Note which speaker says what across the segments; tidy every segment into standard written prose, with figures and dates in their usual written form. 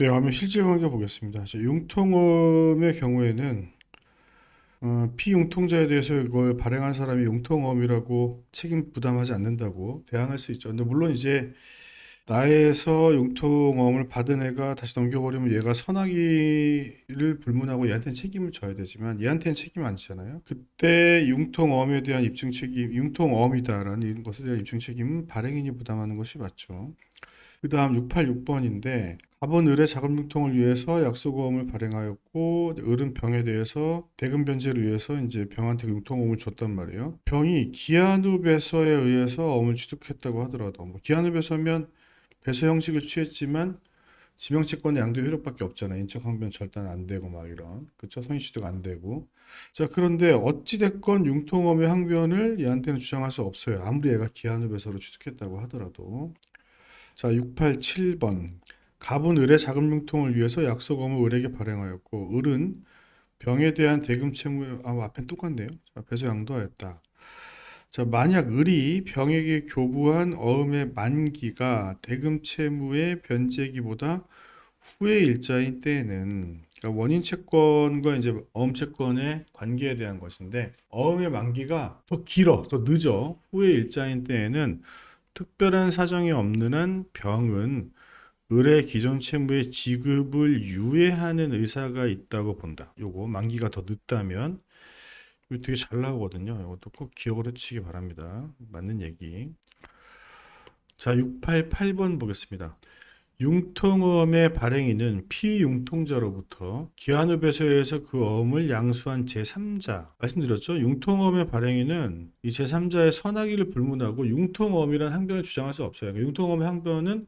Speaker 1: 네, 화면 실제 관계 보겠습니다. 융통음의 경우에는 피융통자에 대해서 이걸 발행한 사람이 융통음이라고 책임 부담하지 않는다고 대항할 수 있죠. 근데 물론 이제 나에서 융통음을 받은 애가 다시 넘겨버리면 얘가 선악이를 불문하고 얘한테는 책임을 져야 되지만 얘한테는 책임 안 지잖아요. 그때 융통음에 대한 입증 책임, 융통음이다라는 것에 대한 입증 책임은 발행인이 부담하는 것이 맞죠. 그 다음 686번인데 갑은 을의 자금 융통을 위해서 약소보험을 발행하였고 을은 병에 대해서 대금 변제를 위해서 이제 병한테 융통보험을 줬단 말이에요. 병이 기한후 배서에 의해서 엄을 취득했다고 하더라도 뭐 기한후 배서면 배서 형식을 취했지만 지명채권의 양도 효력밖에 없잖아요. 인적항변 절단 안 되고 막 이런 그쵸? 선의취득 안 되고 자 그런데 어찌됐건 융통엄의 항변을 얘한테는 주장할 수 없어요. 아무리 얘가 기한후 배서로 취득했다고 하더라도 자, 687번. 갑은 을의 자금 융통을 위해서 약소금을 을에게 발행하였고, 을은 병에 대한 대금 채무, 앞엔 똑같네요. 자, 배서 양도하였다. 자, 만약 을이 병에게 교부한 어음의 만기가 대금 채무의 변제기보다 후의 일자인 때에는 그러니까 원인 채권과 이제 어음 채권의 관계에 대한 것인데 어음의 만기가 더 길어, 더 늦어 후의 일자인 때에는 특별한 사정이 없는 한 병은 을의 기존 채무의 지급을 유예하는 의사가 있다고 본다. 요거 만기가 더 늦다면 이거 되게 잘 나오거든요. 이것도 꼭 기억을 해주시기 바랍니다. 맞는 얘기. 자, 688번 보겠습니다. 융통어음의 발행인은 피융통자로부터 기한후 배서에 의해서 그 어음을 양수한 제3자 말씀드렸죠. 융통어음의 발행인은 이 제3자의 선악의를 불문하고 융통어음이라는 항변을 주장할 수 없어요. 그러니까 융통어음의 항변은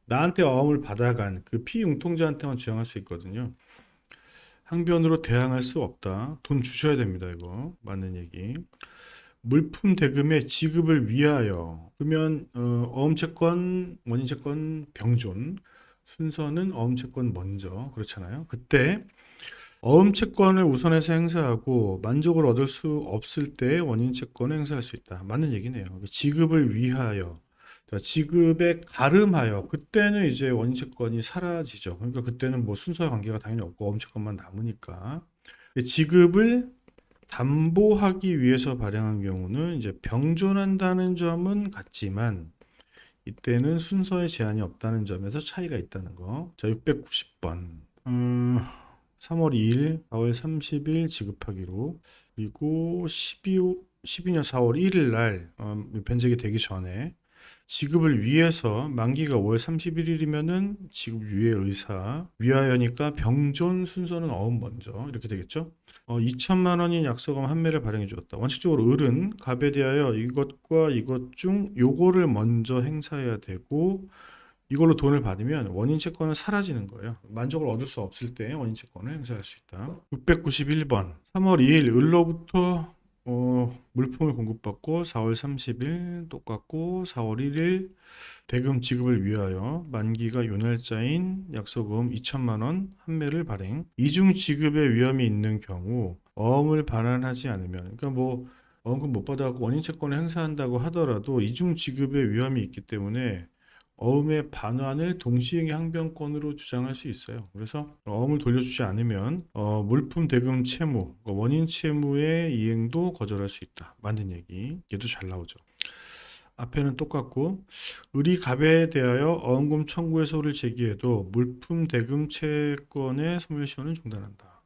Speaker 1: 나한테 어음을 받아간 그 피융통자한테만 주장할 수 있거든요. 항변으로 대항할 수 없다. 돈 주셔야 됩니다. 이거 맞는 얘기. 물품 대금의 지급을 위하여 그러면 어음채권, 원인채권 병존 순서는 어음채권 먼저 그렇잖아요. 그때 어음채권을 우선해서 행사하고 만족을 얻을 수 없을 때 원인채권을 행사할 수 있다. 맞는 얘기네요. 지급을 위하여 자, 지급에 가름하여 그때는 이제 원인채권이 사라지죠. 그러니까 그때는 뭐 순서의 관계가 당연히 없고 어음채권만 남으니까 지급을 담보하기 위해서 발행한 경우는 이제 병존한다는 점은 같지만 이때는 순서에 제한이 없다는 점에서 차이가 있다는 거. 자, 690번. 3월 2일, 4월 30일 지급하기로 그리고 12년 4월 1일 날 변제가 되기 전에 지급을 위해서 만기가 5월 31일이면은 지급 유예 의사 위하여니까 병존 순서는 어음 먼저 이렇게 되겠죠. 2천만 원인 약속금 한 매를 발행해 주었다. 원칙적으로 을은 갑에 대하여 이것과 이것 중 요거를 먼저 행사해야 되고 이걸로 돈을 받으면 원인 채권은 사라지는 거예요. 만족을 얻을 수 없을 때 원인 채권을 행사할 수 있다. 691번 3월 2일 을로부터 물품을 공급받고 4월 30일 똑같고 4월 1일 대금 지급을 위하여 만기가 요 날짜인 약소금 2천만 원 한매를 발행. 이중 지급의 위험이 있는 경우 어음을 반환하지 않으면 그러니까 뭐 어음금 못 받아갖고 원인 채권을 행사한다고 하더라도 이중 지급의 위험이 있기 때문에 어음의 반환을 동시행의 항변권으로 주장할 수 있어요. 그래서 어음을 돌려주지 않으면 물품 대금 채무, 원인 채무의 이행도 거절할 수 있다. 맞는 얘기. 얘도 잘 나오죠. 앞에는 똑같고 을이 갑에 대하여 어음금 청구의 소를 제기해도 물품 대금 채권의 소멸시효는 중단한다.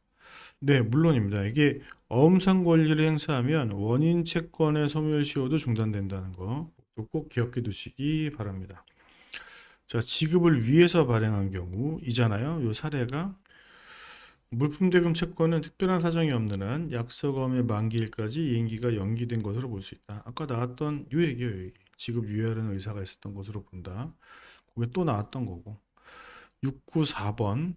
Speaker 1: 네, 물론입니다. 이게 어음상 권리를 행사하면 원인 채권의 소멸시효도 중단된다는 거 꼭 기억해 두시기 바랍니다. 자, 지급을 위해서 발행한 경우이잖아요. 요 사례가 물품 대금 채권은 특별한 사정이 없는 한 약서금의 만기일까지 이행기가 연기된 것으로 볼 수 있다. 아까 나왔던 요 얘기예요. 요 얘기. 지급 유예하는 의사가 있었던 것으로 본다. 그게 또 나왔던 거고. 694번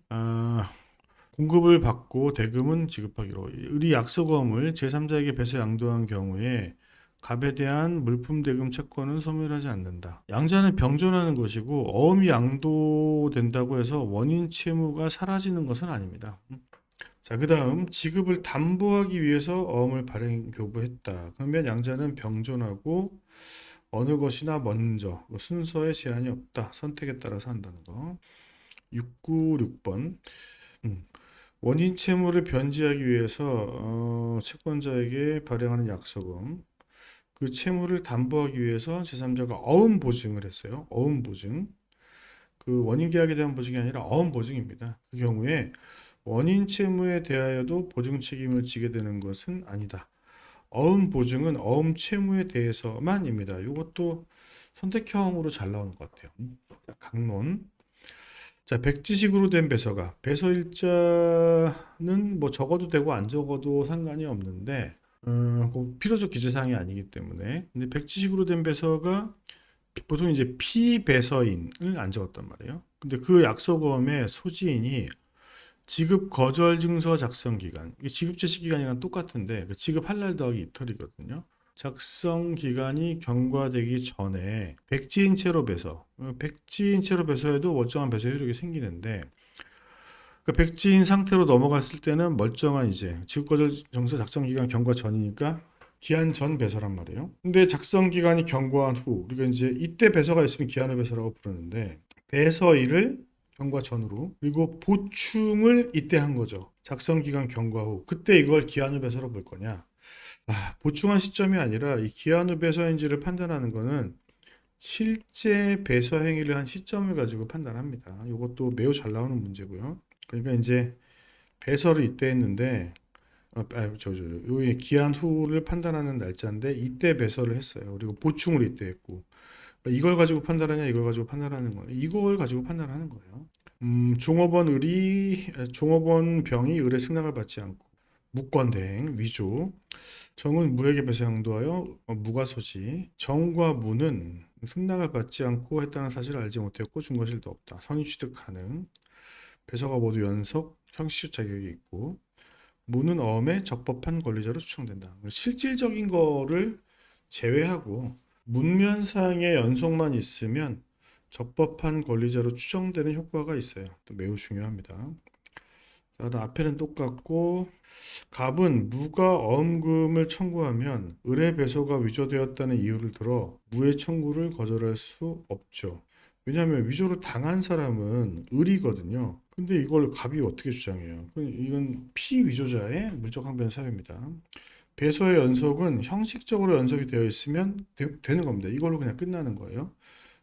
Speaker 1: 공급을 받고 대금은 지급하기로 을이 약서금을 제3자에게 배서 양도한 경우에 갑에 대한 물품 대금 채권은 소멸하지 않는다. 양자는 병존하는 것이고 어음이 양도된다고 해서 원인 채무가 사라지는 것은 아닙니다. 자, 그 다음 지급을 담보하기 위해서 어음을 발행 교부했다. 그러면 양자는 병존하고 어느 것이나 먼저 순서에 제한이 없다. 선택에 따라서 한다는 거. 696번. 원인 채무를 변제하기 위해서 채권자에게 발행하는 약속은 그 채무를 담보하기 위해서 제3자가 어음 보증을 했어요. 어음 보증. 그 원인 계약에 대한 보증이 아니라 어음 보증입니다. 그 경우에 원인 채무에 대하여도 보증 책임을 지게 되는 것은 아니다. 어음 보증은 어음 채무에 대해서만입니다. 이것도 선택형으로 잘 나오는 것 같아요. 강론. 자, 백지식으로 된 배서가 배서일자는 뭐 적어도 되고 안 적어도 상관이 없는데 그 필요적 기재사항이 아니기 때문에. 근데 백지식으로 된 배서가 보통 이제 피배서인을 안 적었단 말이에요. 근데 그 약속어음의 소지인이 지급 거절 증서 작성 기간, 이게 지급 제시 기간이랑 똑같은데 그 지급할 날 더하기 이틀이거든요. 작성 기간이 경과되기 전에 백지인 채로 배서, 백지인 채로 배서에도 멀쩡한 배서 효력이 생기는데 그 백지인 상태로 넘어갔을 때는 멀쩡한 이제 지급 거절 증서 작성 기간 경과 전이니까 기한 전 배서란 말이에요. 근데 작성 기간이 경과한 후, 우리가 이제 이때 배서가 있으면 기한후 배서라고 부르는데 배서일을 경과 전으로 그리고 보충을 이때 한 거죠. 작성 기간 경과 후. 그때 이걸 기한후 배서로 볼 거냐? 보충한 시점이 아니라 이 기한후 배서인지를 판단하는 거는 실제 배서 행위를 한 시점을 가지고 판단합니다. 이것도 매우 잘 나오는 문제고요. 그러니까 이제 배서를 이때 했는데 요 기한 후를 판단하는 날짜인데 이때 배설을 했어요. 그리고 보충을 이때 했고 이걸 가지고 판단하냐 이걸 가지고 판단하는 거예요. 이걸 가지고 판단하는 거예요. 종업원 병이 의뢰 승낙을 받지 않고 무권대행 위조 정은 무에게 배서 양도하여 무과소지 정과 무는 승낙을 받지 않고 했다는 사실을 알지 못했고 준거실도 없다. 선의 취득 가능 배서가 모두 연속 형식 자격이 있고 무는 어음의 적법한 권리자로 추정된다. 실질적인 거를 제외하고 문면상의 연속만 있으면 적법한 권리자로 추정되는 효과가 있어요. 또 매우 중요합니다. 자, 앞에는 똑같고 갑은 무가 어음금을 청구하면 의뢰 배서가 위조되었다는 이유를 들어 무의 청구를 거절할 수 없죠. 왜냐하면 위조를 당한 사람은 을이거든요. 근데 이걸 갑이 어떻게 주장해요? 이건 피위조자의 물적 항변 사유입니다. 배서의 연속은 형식적으로 연속이 되어 있으면 되는 겁니다. 이걸로 그냥 끝나는 거예요.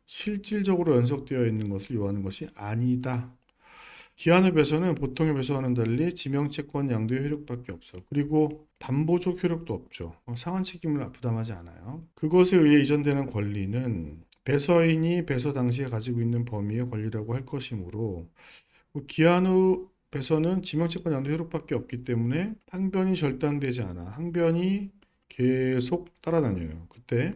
Speaker 1: 실질적으로 연속되어 있는 것을 요하는 것이 아니다. 기한의 배서는 보통의 배서와는 달리 지명채권 양도의 효력밖에 없어. 그리고 담보적 효력도 없죠. 상환 책임을 부담하지 않아요. 그것에 의해 이전되는 권리는 배서인이 배서 당시에 가지고 있는 범위의 권리라고 할 것이므로 기한 후 배서는 지명채권 양도 효력밖에 없기 때문에 항변이 절단되지 않아. 항변이 계속 따라다녀요. 그때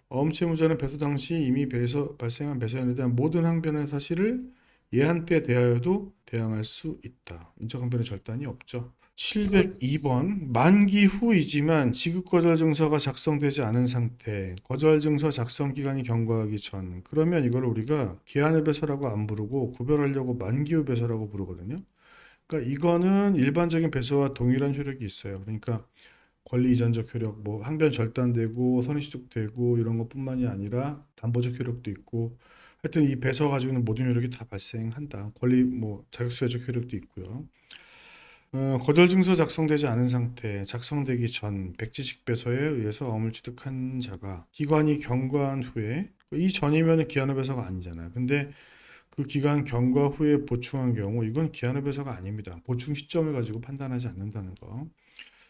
Speaker 1: 어음채무자는 배서 당시 이미 발생한 배서인에 대한 모든 항변의 사실을 예한 때 대하여도 대항할 수 있다. 인적 항변의 절단이 없죠. 702번 만기 후이지만 지급 거절 증서가 작성되지 않은 상태 거절 증서 작성 기간이 경과하기 전 그러면 이걸 우리가 기한의 배서라고 안 부르고 구별하려고 만기 후 배서라고 부르거든요. 그러니까 이거는 일반적인 배서와 동일한 효력이 있어요. 그러니까 권리 이전적 효력, 뭐 항변 절단되고 선의취득되고 이런 것뿐만이 아니라 담보적 효력도 있고 하여튼 이 배서 가지고 있는 모든 효력이 다 발생한다. 권리 뭐 자격수혜적 효력도 있고요. 거절 증서 작성되지 않은 상태, 작성되기 전 백지식 배서에 의해서 어음을 취득한 자가 기관이 경과한 후에 이 전이면 기한후 배서가 아니잖아요. 근데 그 기간 경과 후에 보충한 경우 이건 기한후 배서가 아닙니다. 보충 시점을 가지고 판단하지 않는다는 거.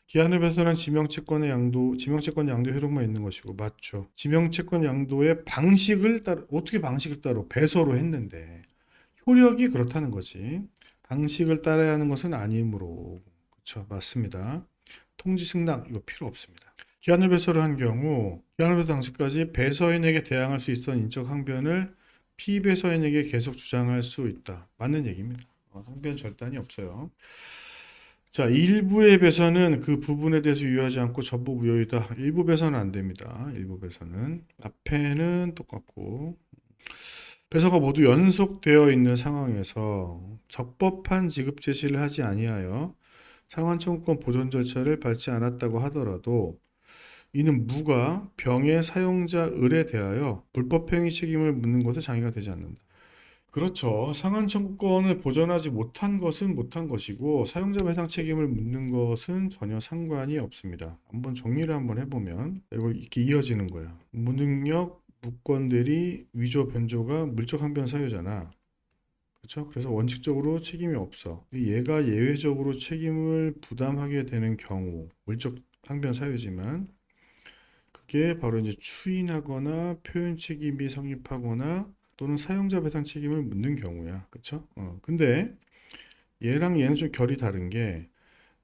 Speaker 1: 기한후 배서는 지명채권 양도 효력만 있는 것이고 맞죠. 지명채권 양도의 방식을 따로 어떻게 방식을 따로 배서로 했는데 효력이 그렇다는 거지. 방식을 따라야 하는 것은 아니므로 그렇죠. 맞습니다. 통지 승낙 이거 필요 없습니다. 기한후 배서를 한 경우 기한후 배서 당시까지 배서인에게 대항할 수 있던 인적 항변을 피배서인에게 계속 주장할 수 있다. 맞는 얘기입니다. 항변 절단이 없어요. 자, 일부의 배서는 그 부분에 대해서 유효하지 않고 전부 무효이다. 일부 배서는 안 됩니다. 일부 배서는 앞에는 똑같고 배서가 모두 연속되어 있는 상황에서 적법한 지급 제시를 하지 아니하여 상환 청구권 보존 절차를 밟지 않았다고 하더라도 이는 무가 병의 사용자 을에 대하여 불법행위 책임을 묻는 것에 장애가 되지 않는다. 그렇죠. 상한 청구권을 보전하지 못한 것은 못한 것이고 사용자 배상 책임을 묻는 것은 전혀 상관이 없습니다. 한번 정리를 한번 해보면 이거 이렇게 이어지는 거야. 무능력, 무권대리, 위조 변조가 물적 항변 사유잖아. 그렇죠? 그래서 원칙적으로 책임이 없어. 얘가 예외적으로 책임을 부담하게 되는 경우, 물적 항변 사유지만 그게 바로 이제 추인하거나 표현 책임이 성립하거나 또는 사용자 배상 책임을 묻는 경우야. 그쵸? 근데 얘랑 얘는 좀 결이 다른 게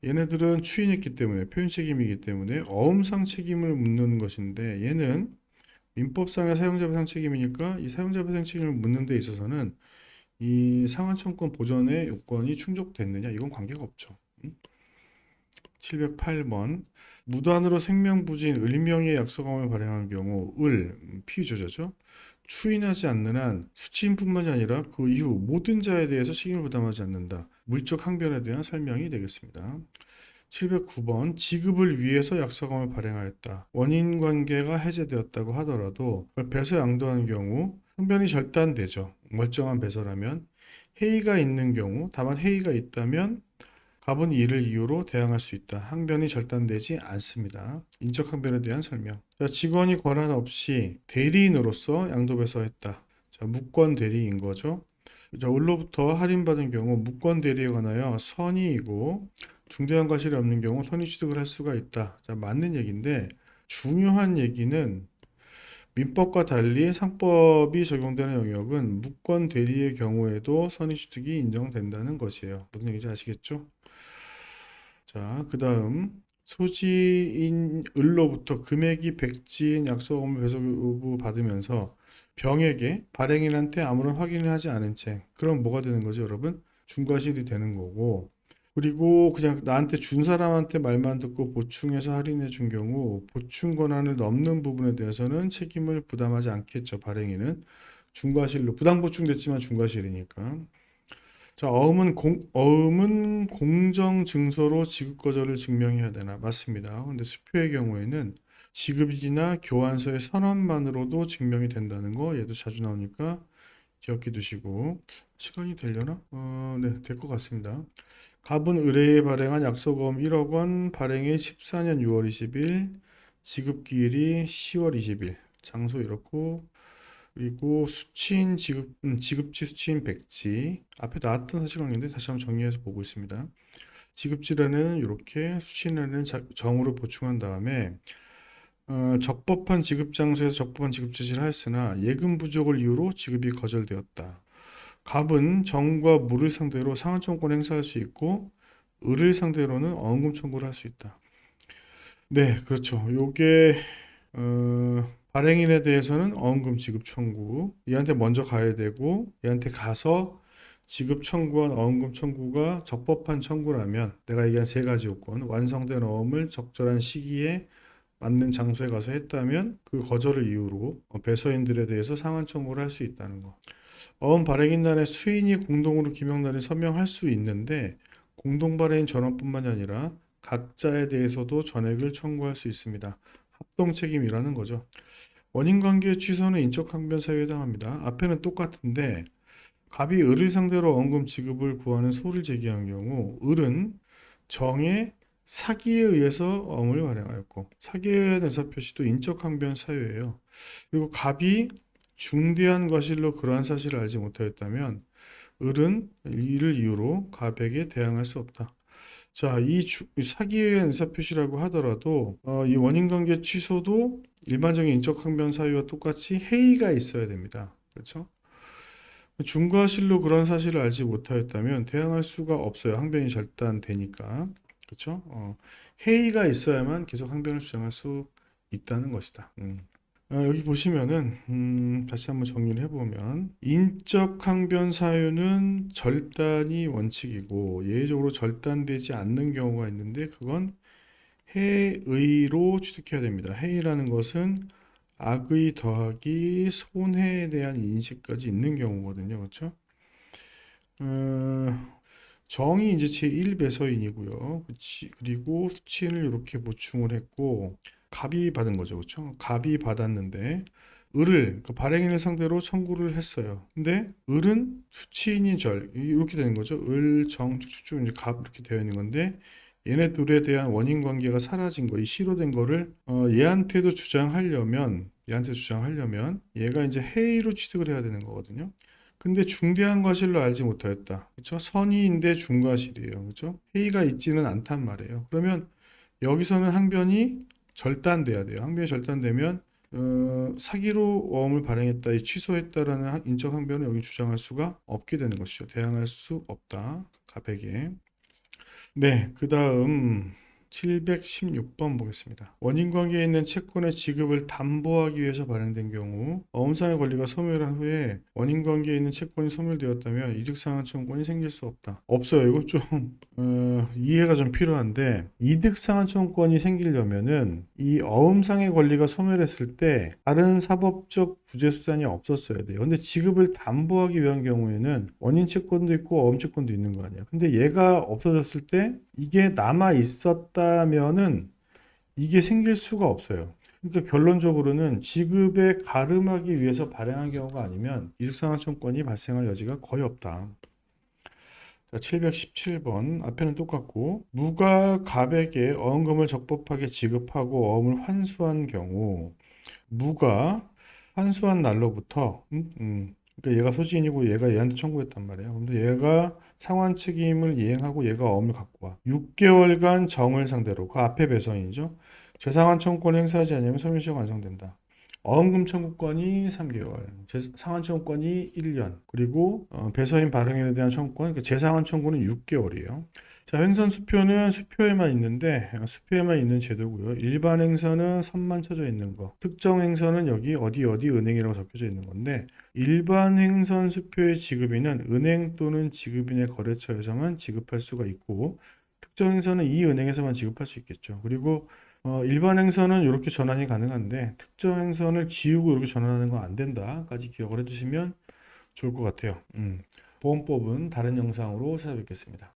Speaker 1: 얘네들은 추인했기 때문에 표현 책임이기 때문에 어음상 책임을 묻는 것인데 얘는 민법상의 사용자 배상 책임이니까 이 사용자 배상 책임을 묻는 데 있어서는 이 상환청구권 보전의 요건이 충족됐느냐 이건 관계가 없죠. 708번 무단으로 생명부지인 을명의 약속함을 발행한 경우 피의조자죠. 추인하지 않는 한 수취인뿐만이 아니라 그 이후 모든 자에 대해서 책임을 부담하지 않는다. 물적 항변에 대한 설명이 되겠습니다. 709번 지급을 위해서 약속함을 발행하였다. 원인 관계가 해제되었다고 하더라도 그걸 배서 양도한 경우 항변이 절단되죠. 멀쩡한 배서라면 해이가 있는 경우 다만 해이가 있다면 갑은 이를 이유로 대항할 수 있다. 항변이 절단되지 않습니다. 인적 항변에 대한 설명. 자, 직원이 권한 없이 대리인으로서 양도배서했다. 자, 무권 대리인 거죠. 자, 을로부터 할인받은 경우 무권 대리에 관하여 선의이고 중대한 과실이 없는 경우 선의 취득을 할 수가 있다. 자, 맞는 얘기인데 중요한 얘기는 민법과 달리 상법이 적용되는 영역은 무권 대리의 경우에도 선의 취득이 인정된다는 것이에요. 무슨 얘기인지 아시겠죠? 자, 그 다음 소지인 을로부터 금액이 백지인 약속금을 배소 받으면서 병에게 발행인한테 아무런 확인을 하지 않은 채 그럼 뭐가 되는 거죠, 여러분? 중과실이 되는 거고 그리고 그냥 나한테 준 사람한테 말만 듣고 보충해서 할인해 준 경우 보충 권한을 넘는 부분에 대해서는 책임을 부담하지 않겠죠, 발행인은. 중과실로 부당 보충됐지만 중과실이니까. 자, 어음은 공정 증서로 지급 거절을 증명해야 되나? 맞습니다. 근데 수표의 경우에는 지급이나 교환서의 선언만으로도 증명이 된다는 거 얘도 자주 나오니까 기억해 두시고 시간이 되려나? 네, 될 것 같습니다. 갑은 의뢰에 발행한 약속어음 1억 원 발행일 14년 6월 20일 지급기일이 10월 20일 장소 이렇고 그리고 수취인 지급지 수취인 백지 앞에 나왔던 사실관계인데 다시 한번 정리해서 보고 있습니다. 지급지라는 이렇게 수취인에는 정으로 보충한 다음에 적법한 지급 장소에서 적법한 지급 제시를 하였으나 예금 부족을 이유로 지급이 거절되었다. 갑은 정과 물을 상대로 상환청구권 행사할 수 있고 을을 상대로는 어음금 청구를 할 수 있다. 네, 그렇죠. 요게 발행인에 대해서는 어음금 지급 청구. 얘한테 먼저 가야 되고 얘한테 가서 지급 청구한 어음금 청구가 적법한 청구라면 내가 얘기한 세 가지 요건 완성된 어음을 적절한 시기에 맞는 장소에 가서 했다면 그 거절을 이유로 배서인들에 대해서 상환 청구를 할 수 있다는 거. 어음 발행인단의 수인이 공동으로 김영란을 서명할 수 있는데 공동 발행 전원뿐만이 아니라 각자에 대해서도 전액을 청구할 수 있습니다. 합동 책임이라는 거죠. 원인 관계 취소는 인적 항변 사유에 해당합니다. 앞에는 똑같은데 갑이 을을 상대로 원금 지급을 구하는 소를 제기한 경우 을은 정의 사기에 의해서 어음을 발행하였고 사기에 의한 의사표시도 인적 항변 사유예요. 그리고 갑이 중대한 과실로 그러한 사실을 알지 못하였다면 을은 이를 이유로 갑에게 대항할 수 없다. 자, 이 사기에 의한 의사표시라고 하더라도 이 원인관계 취소도 일반적인 인적항변 사유와 똑같이 해이가 있어야 됩니다. 그렇죠? 중과실로 그런 사실을 알지 못하였다면 대항할 수가 없어요. 항변이 절단되니까. 그렇죠? 해이가 있어야만 계속 항변을 주장할 수 있다는 것이다. 여기 보시면은 다시 한번 정리를 해보면 인적 항변 사유는 절단이 원칙이고 예외적으로 절단되지 않는 경우가 있는데 그건 해의로 취득해야 됩니다. 해의라는 것은 악의 더하기 손해에 대한 인식까지 있는 경우거든요. 그렇죠? 정이 이제 제1배서인이고요. 그리고 수치인을 이렇게 보충을 했고 갑이 받은 거죠. 그렇죠? 갑이 받았는데 을을 그러니까 발행인을 상대로 청구를 했어요. 근데 을은 수취인이 절 이렇게 되는 거죠. 을, 정, 축축축 이제 갑 이렇게 되어 있는 건데 얘네 둘에 대한 원인 관계가 사라진 거, 이 시로된 거를 얘한테 주장하려면 얘가 이제 해이로 취득을 해야 되는 거거든요. 근데 중대한 과실로 알지 못하였다. 그렇죠? 선의인데 중과실이에요. 그렇죠? 해이가 있지는 않단 말이에요. 그러면 여기서는 항변이 절단돼야 돼요. 항변이 절단되면 사기로 어음을 발행했다, 취소했다라는 인적 항변을 여기 주장할 수가 없게 되는 것이죠. 대항할 수 없다. 가백에. 네, 그 다음 716번 보겠습니다. 원인 관계에 있는 채권의 지급을 담보하기 위해서 발행된 경우 어음상의 권리가 소멸한 후에 원인 관계에 있는 채권이 소멸되었다면 이득상환 청구권이 생길 수 없다. 없어요. 이거 좀 이해가 좀 필요한데 이득상환 청구권이 생기려면은 이 어음상의 권리가 소멸했을 때 다른 사법적 구제 수단이 없었어야 돼요. 근데 지급을 담보하기 위한 경우에는 원인 채권도 있고 어음 채권도 있는 거 아니야. 근데 얘가 없어졌을 때 이게 남아 있었다면은 이게 생길 수가 없어요. 그러니까 결론적으로는 지급에 가름하기 위해서 발행한 경우가 아니면 이득상환청권이 발생할 여지가 거의 없다. 자, 717번 앞에는 똑같고 무가 갑에게 어음금을 적법하게 지급하고 어음을 환수한 경우 무가 환수한 날로부터 그러니까 얘가 소지인이고 얘가 얘한테 청구했단 말이에요. 근데 얘가 상환 책임을 이행하고 얘가 어음을 갖고 와. 6개월간 정을 상대로 그 앞에 배서인이죠. 재상환 청구권 행사하지 않으면 소멸시효가 완성된다. 어음금 청구권이 3개월, 상환 청구권이 1년, 그리고 배서인 발행인에 대한 청구권, 그러니까 재상환 청구는 6개월이에요. 자, 횡선 수표는 수표에만 있는데 수표에만 있는 제도고요. 일반 행선은 선만 쳐져 있는 거. 특정 행선은 여기 어디 은행이라고 적혀져 있는 건데 일반 행선 수표의 지급인은 은행 또는 지급인의 거래처에서만 지급할 수가 있고 특정 행선은 이 은행에서만 지급할 수 있겠죠. 그리고 일반 행선은 이렇게 전환이 가능한데 특정 행선을 지우고 이렇게 전환하는 건 안 된다까지 기억을 해주시면 좋을 것 같아요. 보험법은 다른 영상으로 찾아뵙겠습니다.